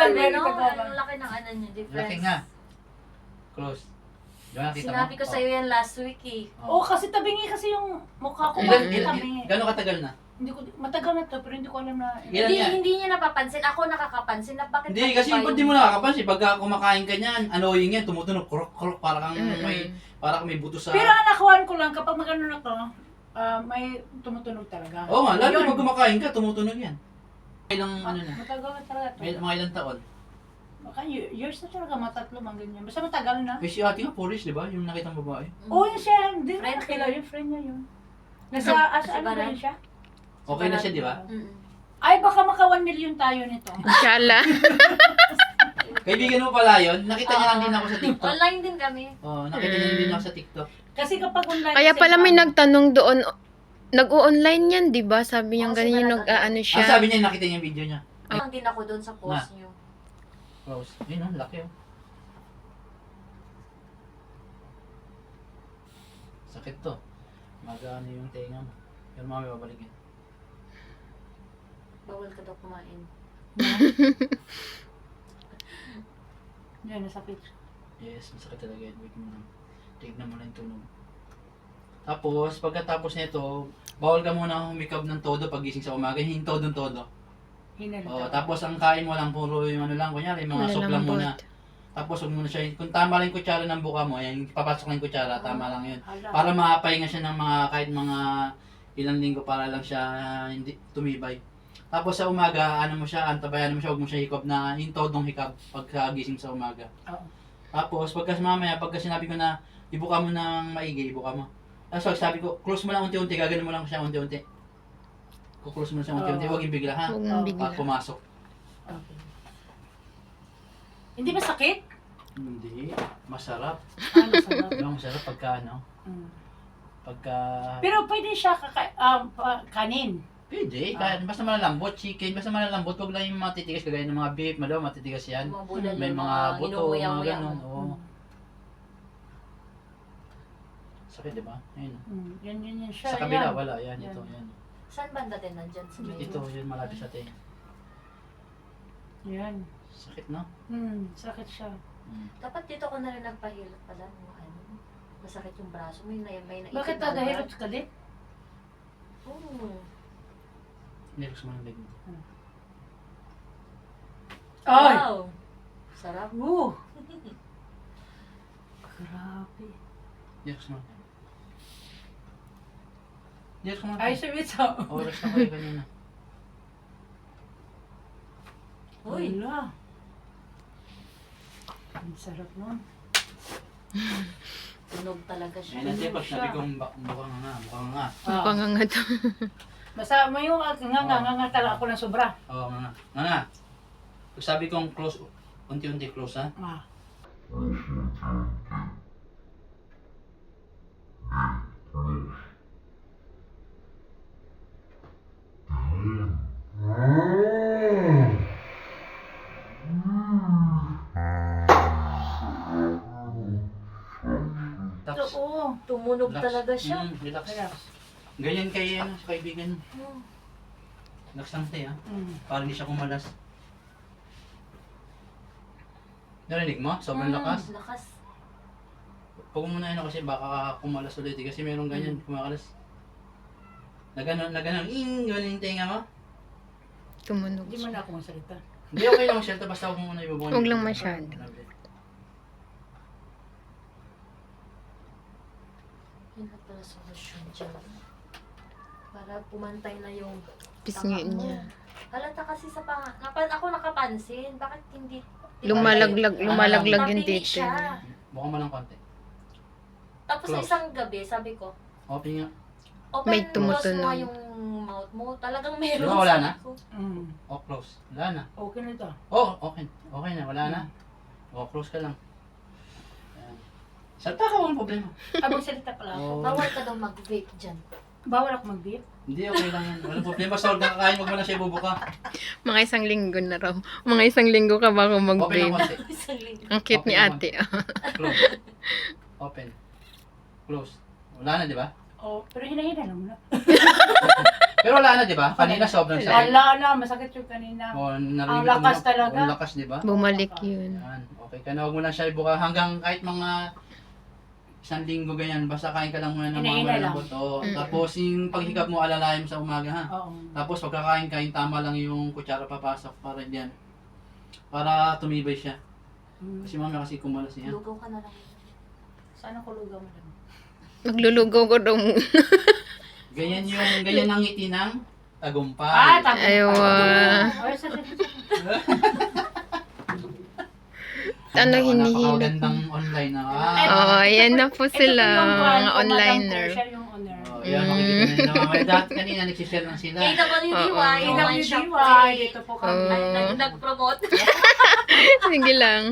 Depende, no? ikaw ba? Ang laki ng ano niya, difference. Laki nga. Close. Diba nakita Sinabi ko sa'yo yan last week eh. Oo, kasi tabingi kasi yung mukha ko. Tabingi. Gano'ng katagal na? Hindi ko, matagal na to, pero hindi ko alam na. Ilan yan? Hindi niya napapansin. Ako nakakapansin na bakit Hindi, kasi pa hindi mo nakakapansin. Pagka kumakain ka niyan, annoying yan, tumutunog, krok-krok, para kang may buto sa... Pero ang nakuhaan ko lang, kapag magano na to, may tumutunog talaga. Oo nga, lalo Yun. pag kumakain ka, tumutunog yan. Ilang ano na? Matagal na talaga to. Mga ilang taon? Baka years na talaga, matatlo, mga ganyan. Basta matagal na. May si ate nga, Polish, di ba? Yung nakitang babae. Oo, yun siya. Hindi Friend na kilala niya. yung friend niya yun. Nasa, ano ba yun siya? Okay na siya, di ba? Ay, baka maka 1 million tayo nito. Inshallah. Kaibigan mo pala yun, nakita niya lang din ako sa TikTok. Online din kami. Oo, nakita niya din ako sa TikTok. Kasi kapag online... Kaya kasi pala may parang- nagtanong doon, nag-o-online yan, di ba? Sabi niya Oo, ganyan yung sigurado. nag-ano Ang siya. sabi niya, nakita niya yung video niya. Lang din ako doon sa post niyo. Close. Yun oh, laki oh. Sakit to. Mag-ano yung tenga mo. Pero mamaya babalikin. Bawal ka daw kumain. Yan, nasakit. Yes, masakit talaga yun. Wait mo lang. Tignan mo lang yung tunog. Tapos, pagkatapos nito, bawal ka muna humikab ng todo pag gising sa umaga. Hindi todo-todo. Hinalita. Tapos ang kain mo lang puro yung ano lang, kunyari, mga soup lang Malalambot. muna. Tapos huwag muna siya, kung tama lang yung kutsara ng buka mo, ayan, papasok lang yung kutsara, tama lang yun. Hala. Para makapay nga siya ng mga, kahit mga ilang linggo para lang siya hindi tumibay. Tapos sa umaga, ano mo siya, antabayan mo siya, huwag mo siya hikab na yung todong hikab pagkagising sa umaga. Oo. Tapos pagka sinabi ko na ibuka mo ng maigi, ibuka mo. Tapos sabi ko, close mo lang unti-unti, gagano mo lang siya unti-unti. Kuklose mo lang siya unti-unti, huwag yung bigla ha. Huwag mong Para bigla. pumasok. Okay. Hindi ba sakit? Hindi, masarap. Ano sarap? Diba masarap pagka ano, Mm. pagka... Pero pwede siya kanin. Pwede, kahit basta malalambot, chicken, basta malalambot, huwag lang yung matitigas kagaya ng mga beef, malaw matitigas yan. Mga budal May yung mga buto, mga inumuyaw-muyaw. ganun, oo. Mm. Sakit, di ba? Ayun. Yan siya. Sa kabila, yan. wala, yan, Yan. ito, yan. Saan banda din nandyan sa may... Ito, yun, malapit sa tenga. Yan. Sakit, no? Sakit siya. Dapat dito ko na rin nagpahilot pala. Ano, masakit yung braso. May naipit Bakit na tagahilot ka din? Oo. Nilux mo ng leg mo. Ay! Wow! Sarap. Woo! Grabe. Nilux mo. Nilux mo. Ay, sabi sa... Oras na kayo kanina. Uy! Wala. Ang sarap nun. Tunog talaga siya. Ayun, natin, pag sabi kong bukang nga, bukang nga. Panganga to. Basta may yung nga talaga ako ng sobra. Oo, nga nga. Pag sabi kong close, unti-unti close ha. Ah. Tapos, Oo. Tumunog relax. talaga siya. Relax. Kaya. Ganyan kay ano, sa kaibigan mo. Hmm. Relax lang tayo ha. Mm. Para hindi siya kumalas. Narinig mo? Sobrang lakas. Lakas. Huwag mo muna ano kasi baka kumalas ulit eh. Kasi meron ganyan, kumakalas. Naganon, ganun yung tenga mo. Tumunog Hindi man siya. ako masalita. Hindi okay lang shelter, basta huwag mo muna ibabawin. Huwag lang masyado. Yun na pala solusyon dyan. Para pumantay na yung Pisngi tama mo. niya. Halata kasi sa ako nakapansin. Bakit hindi? Lumalaglag yung Tabingi dito. siya. Buka mo lang konti. Tapos Close. isang gabi, sabi ko, Open nga. open May close tumutunog. mo yung mouth mo. Talagang meron. Diba wala sabi na? ko. Mm. O, close. Wala na. Okay na ito. Oh, okay. Okay na, wala na. O, close ka lang. Ayan. Salta ka, walang problema. Magsalita pala ako. Oo. Bawal ka daw mag-vape dyan. Bawal ako mag-beep. Hindi, okay lang yan. Walang problema. Basta huwag nakakain, huwag mo na siya ibubuka. Mga isang linggo na raw. Mga isang linggo ka ba kung Open lang mag-babe? konti. Isang linggo. Ang cute ni Open ate. Close. Open. Close. Wala na, di ba? Oh, pero hinahina lang na. Pero wala na, di ba? Kanina sobrang sakit. Wala na, masakit yung kanina. O, Ang lakas talaga. Ang lakas, di ba? Bumalik yun. Yan. Okay ka na, huwag mo na siya ibuka hanggang kahit mga 1 linggo ganyan. Basta kain ka lang muna ng mga Inaina lang. malambot. Oo. Mm. Tapos yung paghikap mo, alalayan mo sa umaga ha. Oo. Tapos pagkakain ka, yung tama lang yung kutsara papasok para diyan. Para tumibay siya. Mm. Kasi mami kasi kumalas niya. Lugaw ka na lang. Saan ang kulugaw mo lang? Maglulugaw ko daw mo. Ganyan ang ngiti ng tagumpay. tagumpay. Aywa. Ay, sa Ano hinihilot Napakagandang online na. Oo, yan na po Ito sila, po yung brand mga ko, onliner. Madam po, siya yung owner. Oh, yan, makikita nyo na mamaya. Dati kanina nagsishare lang sila. KWDY, Oo. online shop. KWDY, dito po kami. Oo. Nag-promote. Sige lang.